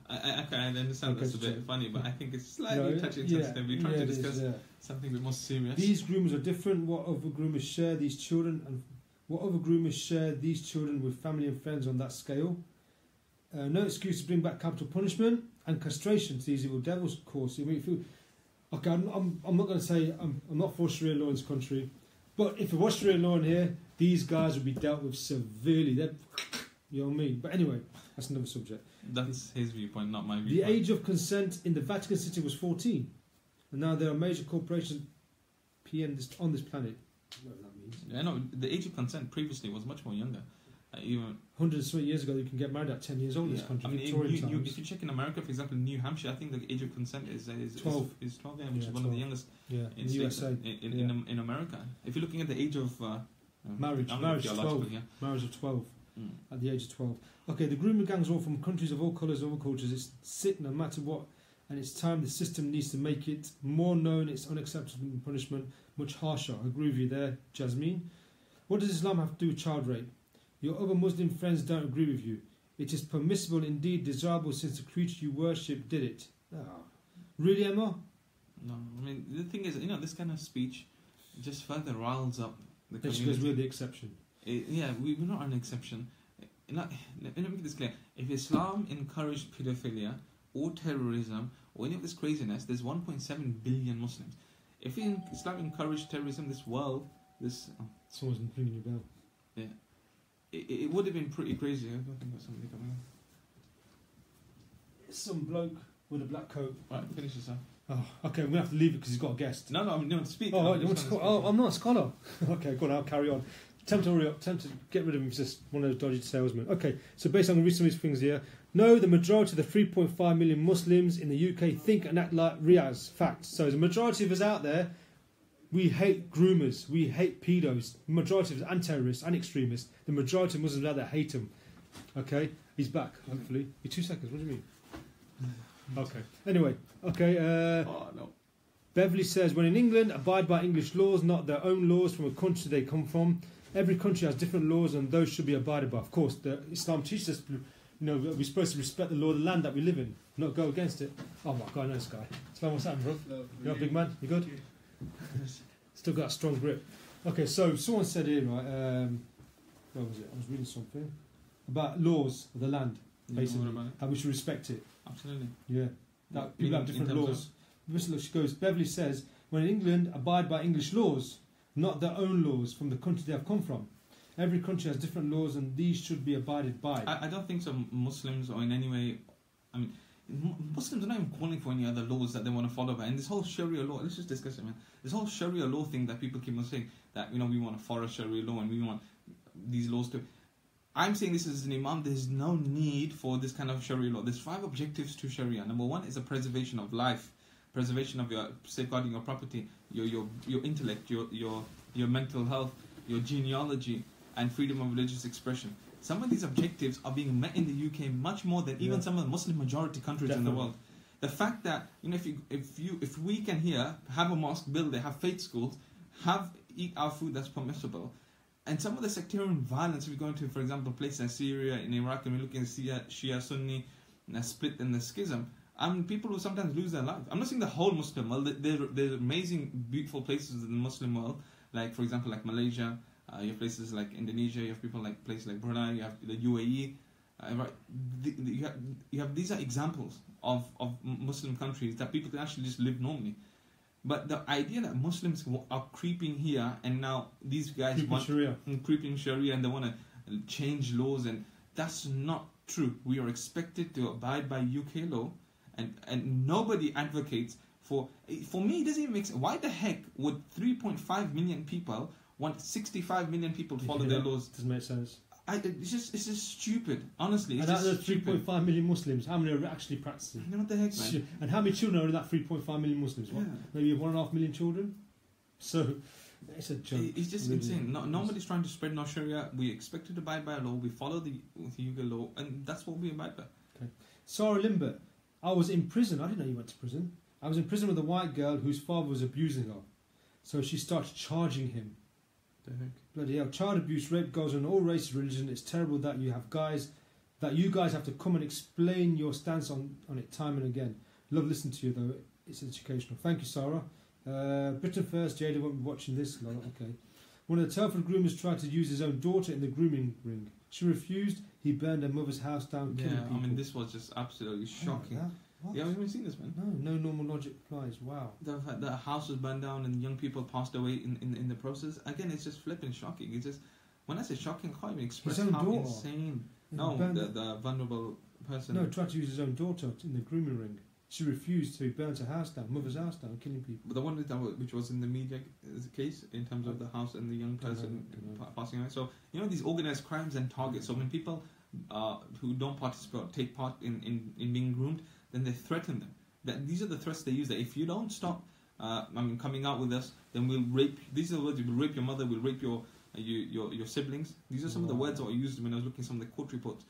I understand that's a bit funny, but I think it's slightly touching sensitive. We're trying to discuss something a bit more serious. These groomers are different. What other groomers share these children with family and friends on that scale? No excuse to bring back capital punishment and castration to these evil devils, of course. Okay, I'm not going to say I'm not for Sharia law in this country, but if it was Sharia law in here, these guys would be dealt with severely. You know what I mean? But anyway, that's another subject. That's his viewpoint, not my viewpoint. The age of consent in the Vatican City was 14, and now there are major corporations p.m. on this planet. Whatever that means. I know the age of consent previously was much more younger. Even 100 years ago, you can get married at 10 years old in this country. I mean, Victorian times. if you check in America, for example, New Hampshire, I think the age of consent is 12. Is 12, which is one of the youngest in the states USA. In America. If you're looking at the age of marriage of 12. Yeah. Marriage of 12. At the age of 12. Okay, the grooming gangs are all from countries of all colours and all cultures. It's sick no matter what, and it's time the system needs to make it more known. It's unacceptable punishment, much harsher. I agree with you there, Jasmine. What does Islam have to do with child rape? Your other Muslim friends don't agree with you. It is permissible, indeed desirable, since the creature you worship did it. Oh. Really, Emma? No, I mean, the thing is, this kind of speech just further riles up the Because community. we're the exception. We're not an exception. Let me make this clear. If Islam encouraged pedophilia or terrorism or any of this craziness, there's 1.7 billion Muslims. If Islam encouraged terrorism, Someone's ringing your bell. Yeah. It would have been pretty crazy. I think got somebody coming in. It's some bloke with a black coat. Right, finish this up. Oh, okay, we're going to have to leave it because he's got a guest. No, speak. Oh, I'm not a scholar. Okay, go on, I'll carry on. Time to hurry up, time to get rid of him, he's just one of those dodgy salesmen. Okay, so based on some of these things here, no, the majority of the 3.5 million Muslims in the UK think and act like Riaz. Facts. So the majority of us out there, we hate groomers, we hate pedos. The majority of us, and terrorists, and extremists. The majority of Muslims out there hate them. Okay, he's back, hopefully. 2 seconds, what do you mean? Okay, anyway, okay. No. Beverly says, when in England, abide by English laws, not their own laws from a country they come from. Every country has different laws and those should be abided by. Of course, the Islam teaches us, we're supposed to respect the law of the land that we live in, not go against it. Oh my God, I know this guy. Sven, what's happening, bro? You're a big man? You good? Still got a strong grip. Okay, so someone said here, right, where was it? I was reading something about laws of the land, basically, how we should respect it. Absolutely. Yeah, that people have different laws. She goes, Beverly says, when in England, abide by English laws, not their own laws from the country they have come from. Every country has different laws and these should be abided by. I don't think some Muslims or in any way, I mean, Muslims are not even calling for any other laws that they want to follow by. And this whole Sharia law, let's just discuss it, man. This whole Sharia law thing that people keep on saying, that, we want to follow Sharia law and we want these laws to... I'm saying this as an Imam, there's no need for this kind of Sharia law. There's 5 objectives to Sharia. Number 1 is the preservation of life, preservation of your safeguarding your property, your intellect, your mental health, your genealogy, and freedom of religious expression. Some of these objectives are being met in the UK much more than even some of the Muslim majority countries in the world. The fact that if we can here have a mosque built, they have faith schools, eat our food that's permissible, and some of the sectarian violence, if we go into, for example, places like Syria, in Iraq, and we're looking at Shia, Sunni, and a split in the schism. People will sometimes lose their lives. I'm not saying the whole Muslim world. There's amazing, beautiful places in the Muslim world, like, for example, like Malaysia. You have places like Indonesia. You have people like places like Brunei. You have the UAE. Right? These are examples of Muslim countries that people can actually just live normally. But the idea that Muslims are creeping here and now these guys creeping Sharia and they want to change laws, and that's not true. We are expected to abide by UK law. And nobody advocates for me, it doesn't even make sense. Why the heck would 3.5 million people want 65 million people to follow their laws? Doesn't make sense. It's just stupid. Honestly, it's and just stupid. 3.5 million Muslims, how many are actually practicing? You know what the heck, man? And how many children are in that 3.5 million Muslims? What? Maybe 1.5 million children? So, it's a joke. It's just really insane. Nobody's trying to spread no Sharia. We expect to abide by law. We follow the UK law, and that's what we abide by. Okay. Sarah Limbert. I was in prison. I didn't know you went to prison. I was in prison with a white girl whose father was abusing her. So she started charging him. The heck? Bloody hell. Child abuse, rape goes on all races, religion. It's terrible that you guys have to come and explain your stance on it time and again. Love listening to you though. It's educational. Thank you, Sarah. Britain first. Jada won't be watching this. Okay. One of the Telford groomers tried to use his own daughter in the grooming ring. She refused. He burned her mother's house down, killing people. I mean, this was just absolutely shocking. What? Yeah, we've seen this, man. No normal logic applies. Wow. The fact that a house was burned down and young people passed away in the process. Again, it's just flipping shocking. It's just, when I say shocking, I can't even express how insane. No, the vulnerable person. No, tried to use his own daughter in the grooming ring. She refused, so he burnt her house down, mother's house down, killing people. But the one which was in the media case in terms of the house and the young person passing away. So these organized crimes and targets. So when people who don't take part in being groomed, then they threaten them. These are the threats they use. That if you don't stop, coming out with us, then we'll rape. These are the words: we'll rape your mother, we'll rape your siblings. These are some of the words that I used when I was looking at some of the court reports.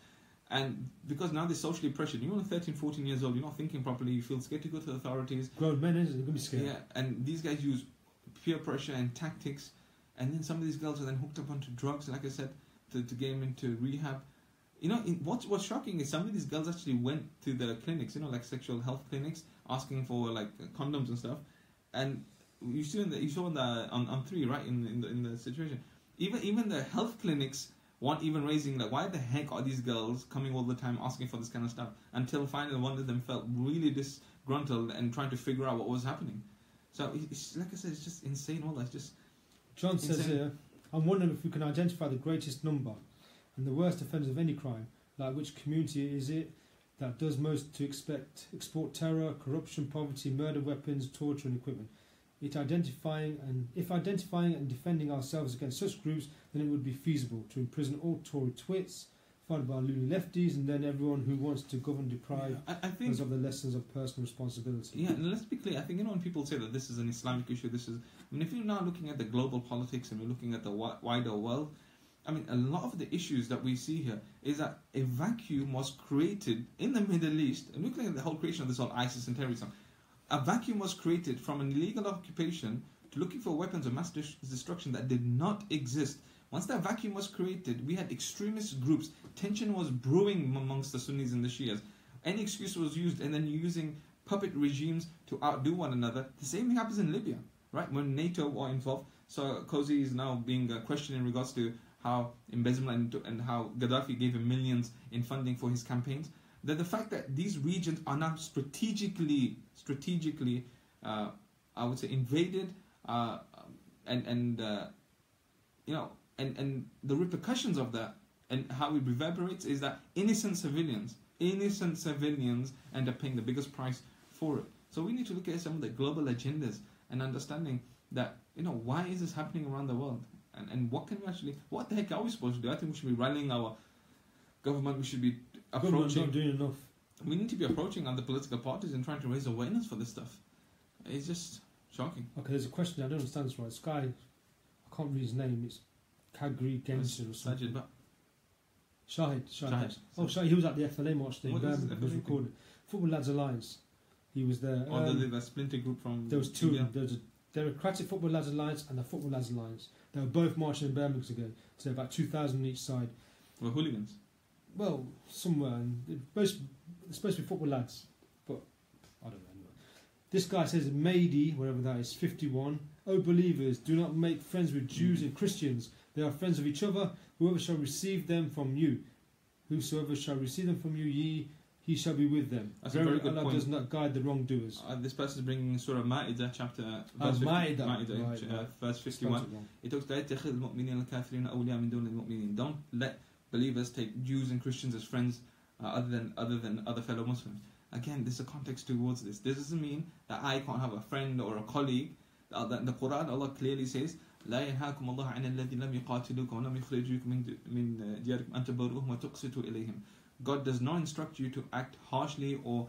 And because now they're socially pressured, you're only 13, 14 years old, you're not thinking properly, you feel scared to go to the authorities. Grown men, isn't it? They're going to be scared. Yeah, and these guys use peer pressure and tactics, and then some of these girls are then hooked up onto drugs, like I said, to get them into rehab. What's shocking is some of these girls actually went to the clinics, like sexual health clinics, asking for like condoms and stuff. And you saw on 3, right, in the situation. Even the health clinics weren't even raising, like, why the heck are these girls coming all the time asking for this kind of stuff? Until finally one of them felt really disgruntled and trying to figure out what was happening. So it's like I said, it's just insane. All that's just. John insane. says here, I'm wondering if we can identify the greatest number and the worst offenders of any crime. Like, which community is it that does most to export terror, corruption, poverty, murder, weapons, torture, and equipment? If identifying and defending ourselves against such groups, then it would be feasible to imprison all Tory twits, followed by loony lefties, and then everyone who wants to govern deprive us of the lessons of personal responsibility. Yeah, and let's be clear. I think when people say that this is an Islamic issue, if you're now looking at the global politics and we're looking at the wider world, a lot of the issues that we see here is that a vacuum was created in the Middle East, and looking at the whole creation of this whole ISIS and terrorism. A vacuum was created from an illegal occupation to looking for weapons of mass destruction that did not exist. Once that vacuum was created, we had extremist groups. Tension was brewing amongst the Sunnis and the Shias. Any excuse was used, and then using puppet regimes to outdo one another. The same thing happens in Libya, right? When NATO were involved. So Cozy is now being questioned in regards to how embezzlement and how Gaddafi gave him millions in funding for his campaigns. The fact that these regions are now strategically, I would say, invaded, and the repercussions of that and how it reverberates is that innocent civilians end up paying the biggest price for it. So we need to look at some of the global agendas and understanding that why is this happening around the world, and what the heck are we supposed to do? I think we should be rallying our government. We should be approaching. Not doing enough. We need to be approaching other political parties and trying to raise awareness for this stuff. It's just shocking. Okay, there's a question I don't understand this right. This guy, I can't read his name. It's Kagri Genser or something. Shahid. Oh, Shahid. He was at the FLA march in Birmingham. It was recorded. Football Lads Alliance. He was there. The splinter group from. There was two. There was a Democratic Football Lads Alliance and the Football Lads Alliance. They were both marching in Birmingham together. So about 2,000 on each side. Were hooligans? Well, somewhere. And it's supposed to be football lads, but I don't know. Anyway. This guy says, Mahdi, whatever that is, 51. O believers, do not make friends with Jews and Christians. They are friends of each other. Whoever shall receive them from you, whosoever shall receive them from you, he shall be with them. That's a very good Allah point. does not guide the wrongdoers. This person is bringing Surah Ma'idah, verse 51. It talks about don't let believers take Jews and Christians as friends other than other fellow Muslims. Again, there's a context towards this. This doesn't mean that I can't have a friend or a colleague. In the Quran, Allah clearly says, لا ينهاكم الله عن الذين لم يقاتلوكم ولم يخرجوكم من دياركم أن تبروهم وتقسطوا إليهم. God does not instruct you to act harshly or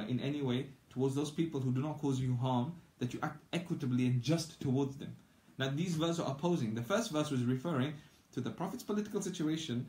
in any way towards those people who do not cause you harm, that you act equitably and just towards them. Now these verses are opposing. The first verse was referring to the Prophet's political situation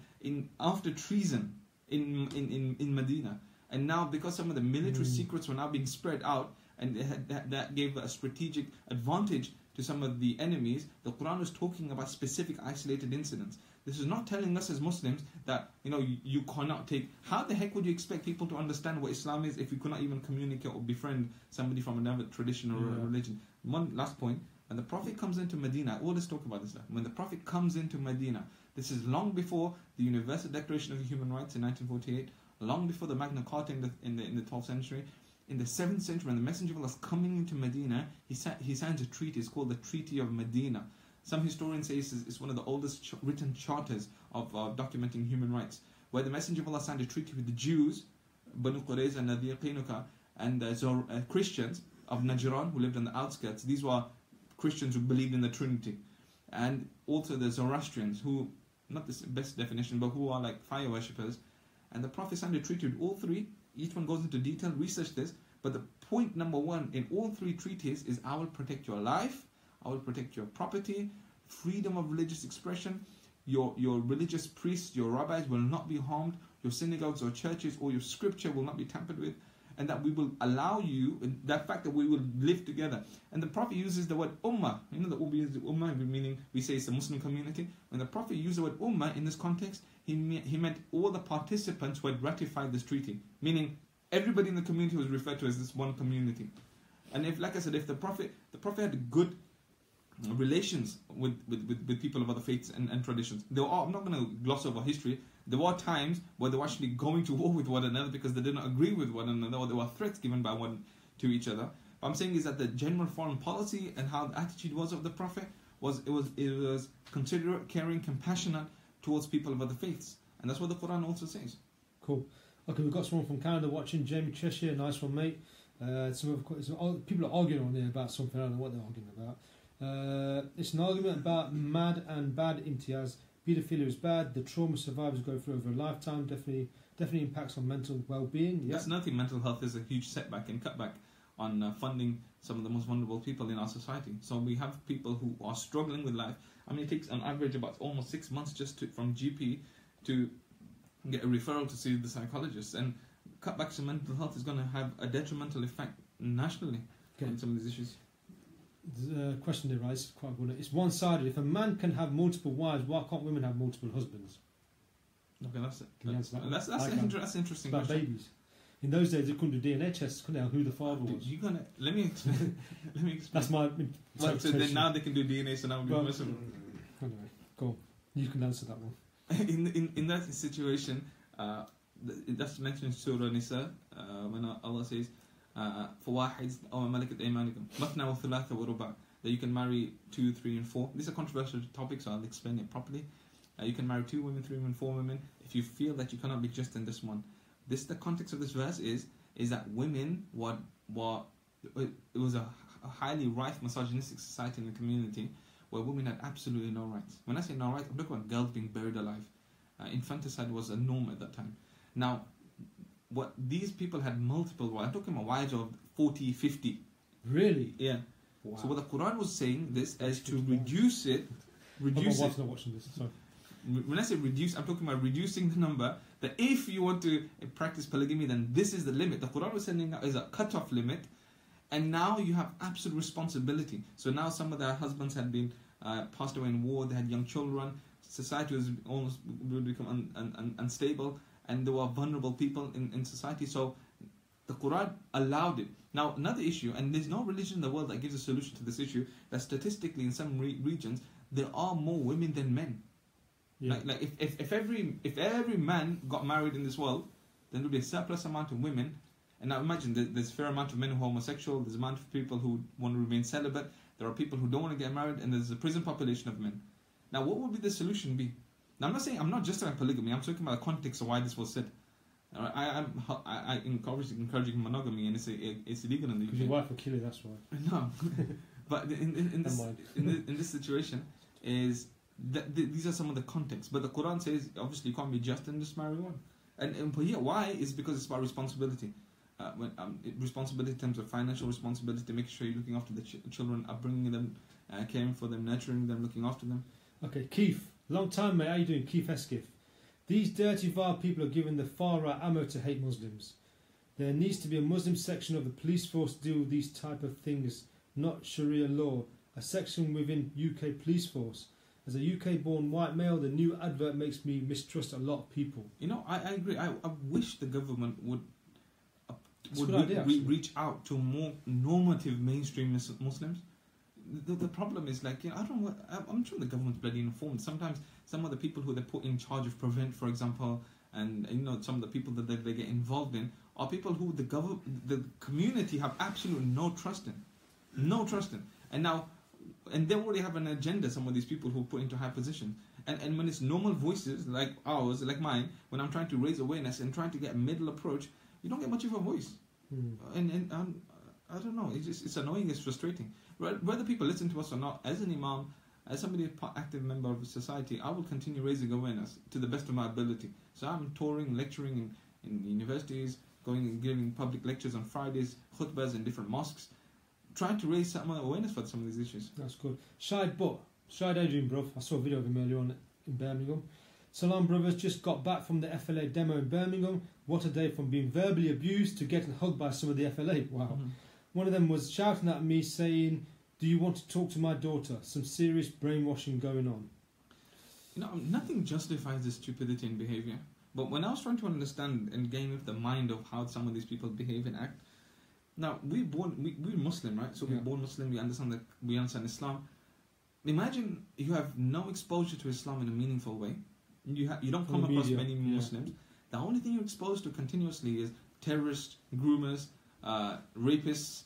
after treason in Medina. And now because some of the military secrets were now being spread out, and that gave a strategic advantage to some of the enemies, the Quran was talking about specific isolated incidents. This is not telling us as Muslims that you cannot take. How the heck would you expect people to understand what Islam is if you could not even communicate or befriend somebody from another tradition or religion? One last point. When the Prophet comes into Medina, I always talk about this now. When the Prophet comes into Medina, this is long before the Universal Declaration of Human Rights in 1948, long before the Magna Carta in the 12th century. In the 7th century, when the Messenger of Allah is coming into Medina, he signs a treaty. It's called the Treaty of Medina. Some historians say it's one of the oldest written charters of documenting human rights, where the Messenger of Allah signed a treaty with the Jews, Banu Qurayza and Nadir Qinuka, and Christians of Najran who lived on the outskirts. These were Christians who believed in the Trinity, and also the Zoroastrians who, not the best definition, but who are like fire worshippers. And the Prophet signed a treaty with all three. Each one goes into detail, research this. But the point number one in all three treaties is, I will protect your life, I will protect your property, freedom of religious expression, your religious priests, your rabbis will not be harmed, your synagogues or churches or your scripture will not be tampered with, and that we will allow you, that fact that we will live together. And the Prophet uses the word ummah. You know, the ummah, meaning we say it's a Muslim community. When the Prophet used the word ummah in this context, he meant all the participants who had ratified this treaty, meaning everybody in the community was referred to as this one community. And if, like I said, if the Prophet had good relations with people of other faiths and traditions. I'm not going to gloss over history. There were times where they were actually going to war with one another because they did not agree with one another, or there were threats given by one to each other. What I'm saying is that the general foreign policy and how the attitude was of the Prophet was considerate, caring, compassionate towards people of other faiths. And that's what the Quran also says. Cool. Okay, we've got someone from Canada watching, Jamie Cheshire, nice one, mate. People are arguing on there about something, I don't know what they're arguing about. It's an argument about mad and bad imtiaz. Pedophilia is bad. The trauma survivors go through over a lifetime definitely impacts on mental well-being. Yeah. That's nothing. Mental health is a huge setback and cutback on funding some of the most vulnerable people in our society. So we have people who are struggling with life. I mean, it takes on average about almost 6 months just from GP to get a referral to see the psychologist. And cutbacks to mental health is going to have a detrimental effect nationally on some of these issues. The question they raise is quite good. It's one-sided. If a man can have multiple wives, why can't women have multiple husbands? Okay, that's it. Can you answer that? That's an interesting about question. Babies. In those days, they couldn't do DNA tests, couldn't they? Who the father was? Let me explain. That's my well, so then now they can do DNA. So now we're Muslim. Anyway, go. You can answer that one. In that situation, that's mentioned in Surah Nisa when Allah says, فواحد أو ملكت أيمانكم مثنى وثلاثة ورباع, that you can marry 2, 3 and 4. These are controversial topics, so I'll explain it properly. You can marry 2 women, 3 women, 4 women if you feel that you cannot be just in this one. The context of this verse is that women it was a highly rife misogynistic society in the community where women had absolutely no rights. When I say no rights, I'm talking about girls being buried alive. Infanticide was a norm at that time. Now, what these people had multiple wives. I'm talking about wives of 40, 50. Really? Yeah. Wow. So what the Quran was saying this is to reduce it. My wife's not watching this. Sorry. When I say reduce, I'm talking about reducing the number. That if you want to practice polygamy, then this is the limit. The Quran was sending out is a cut-off limit, and now you have absolute responsibility. So now some of their husbands had been passed away in war. They had young children. Society was almost would become unstable. And there were vulnerable people in society. So the Quran allowed it. Now, another issue, and there's no religion in the world that gives a solution to this issue, that statistically in some regions, there are more women than men. Yeah. Like if every man got married in this world, then there would be a surplus amount of women. And now imagine there's a fair amount of men who are homosexual, there's a amount of people who want to remain celibate, there are people who don't want to get married, and there's a prison population of men. Now, what would be the solution be? Now, I'm not just about polygamy. I'm talking about the context of why this was said. I encouraging monogamy, and it's illegal in the UK. Because your wife will kill you. That's why. No, but in this situation is that these are some of the contexts. But the Quran says obviously you can't be just and just marry one. And here, why is because it's about responsibility. Responsibility in terms of financial responsibility, making sure you're looking after the children, upbringing them, caring for them, nurturing them, looking after them. Okay, Keith. Long time, mate. How you doing? Keith Eskif. These dirty, vile people are given the far right ammo to hate Muslims. There needs to be a Muslim section of the police force to deal with these type of things, not Sharia law. A section within UK police force. As a UK-born white male, the new advert makes me mistrust a lot of people. You know, I agree. I wish the government would reach out to more normative mainstream Muslims. The problem is, like, you know, I'm sure the government's bloody informed. Sometimes some of the people who they put in charge of Prevent, for example, and you know, some of the people that they get involved in are people who the community have absolutely no trust in. And they already have an agenda, some of these people who are put into high positions. And when it's normal voices like ours, like mine, when I'm trying to raise awareness and trying to get a middle approach, you don't get much of a voice. And I don't know, it's annoying, it's frustrating. Whether people listen to us or not, as an Imam, as somebody active member of society, I will continue raising awareness to the best of my ability. So I'm touring, lecturing in universities, going and giving public lectures on Fridays, khutbahs in different mosques, trying to raise some awareness for some of these issues. That's good. Shahid Adrian, bro. I saw a video of him earlier on in Birmingham. Salam, brothers. Just got back from the FLA demo in Birmingham. What a day, from being verbally abused to getting hugged by some of the FLA. Wow. One of them was shouting at me saying, "Do you want to talk to my daughter?" Some serious brainwashing going on. You know, nothing justifies this stupidity and behavior. But when I was trying to understand and gain with the mind of how some of these people behave and act, now we're Muslim, right? So we're born Muslim. We understand Islam. Imagine you have no exposure to Islam in a meaningful way. You don't come across many Muslims. The only thing you're exposed to continuously is terrorists, groomers, rapists,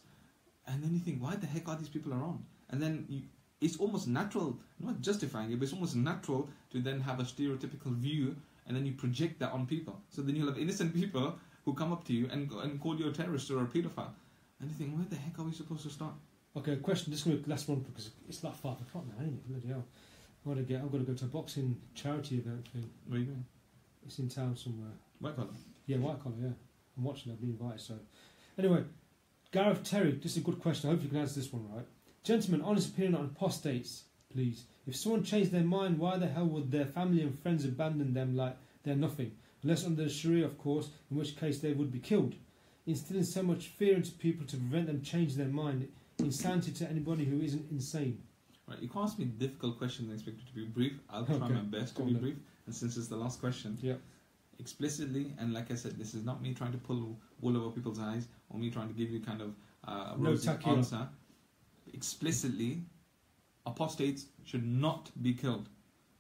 and then you think, why the heck are these people around? And then it's almost natural, not justifying it, but it's almost natural to then have a stereotypical view, and then you project that on people. So then you'll have innocent people who come up to you and call you a terrorist or a paedophile, and you think, where the heck are we supposed to start? Okay, question. This is going to be the last one because it's like 5 o'clock now, ain't it? Bloody hell. I've got to go to a boxing charity event thing. Where are you going? It's in town somewhere. White collar? Yeah, white collar, yeah. I'm watching it, I've been invited, so. Anyway, Gareth Terry, this is a good question. I hope you can answer this one right. Gentlemen, honest opinion on apostates, please. If someone changed their mind, why the hell would their family and friends abandon them like they're nothing? Unless under the Sharia, of course, in which case they would be killed. Instilling so much fear into people to prevent them changing their mind. Insanity to anybody who isn't insane. Right, you can't ask me difficult questions and expect it to be brief. I'll try my best to be brief. And since it's the last question, explicitly, and like I said, this is not me trying to pull wool over people's eyes or me trying to give you kind of a rosy answer. Explicitly, apostates should not be killed.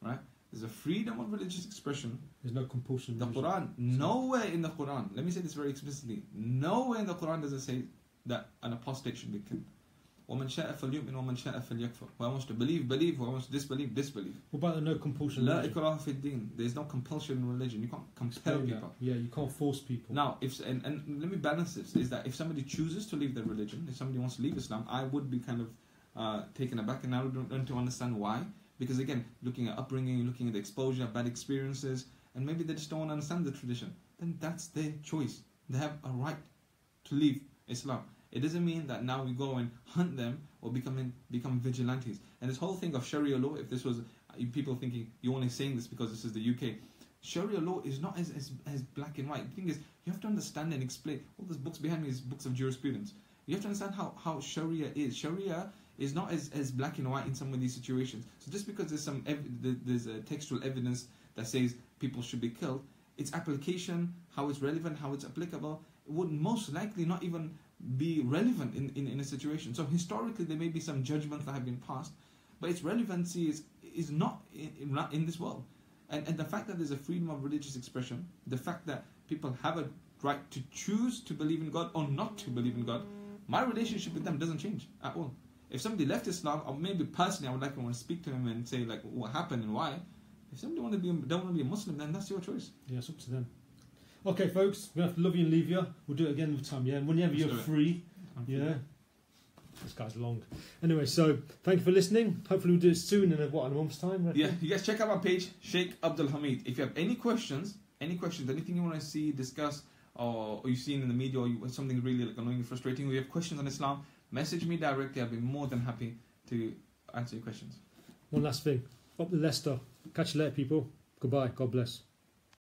Right? There's a freedom of religious expression. There's no compulsion. The Quran, nowhere in the Quran, let me say this very explicitly, nowhere in the Quran does it say that an apostate should be killed. وَمَنْ شَاءَ فَلْيُؤْمِنْ وَمَنْ شَاءَ فَلْيَكْفُرْ. Who wants to believe, who wants to disbelieve, disbelieve. What about the no compulsion? لَا إِكْرَاهَ فِي الدِّينِ. There's no compulsion in religion. You can't compel people. Yeah, you can't force people. Now, and let me balance this, is that if somebody chooses to leave their religion, if somebody wants to leave Islam, I would be kind of taken aback, and I would want to understand why. Because again, looking at upbringing, looking at the exposure, bad experiences, and maybe they just don't want to understand the tradition, then that's their choice. They have a right to leave Islam. It doesn't mean that now we go and hunt them or become vigilantes. And this whole thing of Sharia law, if this was people thinking you're only saying this because this is the UK, Sharia law is not as black and white. The thing is, you have to understand and explain. All those books behind me is books of jurisprudence. You have to understand how Sharia is. Sharia is not as black and white in some of these situations. So just because there's a textual evidence that says people should be killed, its application, how it's relevant, how it's applicable, would most likely not even be relevant in a situation. So historically there may be some judgments that have been passed, but its relevancy is not in this world. And the fact that there's a freedom of religious expression, the fact that people have a right to choose to believe in God or not to believe in God, my relationship with them doesn't change at all. If somebody left Islam, or maybe personally I want to speak to him and say like what happened and why. If somebody don't want to be a Muslim, then that's your choice. Yeah, it's up to them. Okay, folks, we're going to have to love you and leave you. We'll do it again with time, yeah? And whenever you're free, yeah? This guy's long. Anyway, so thank you for listening. Hopefully we'll do it soon in a month's time. Right? Yeah, you guys check out my page, Sheikh Abdul Hamid. If you have any questions, anything you want to see, discuss, or you've seen in the media, or something really like annoying, frustrating, or you have questions on Islam, message me directly. I'll be more than happy to answer your questions. One last thing. Up the Leicester. Catch you later, people. Goodbye. God bless.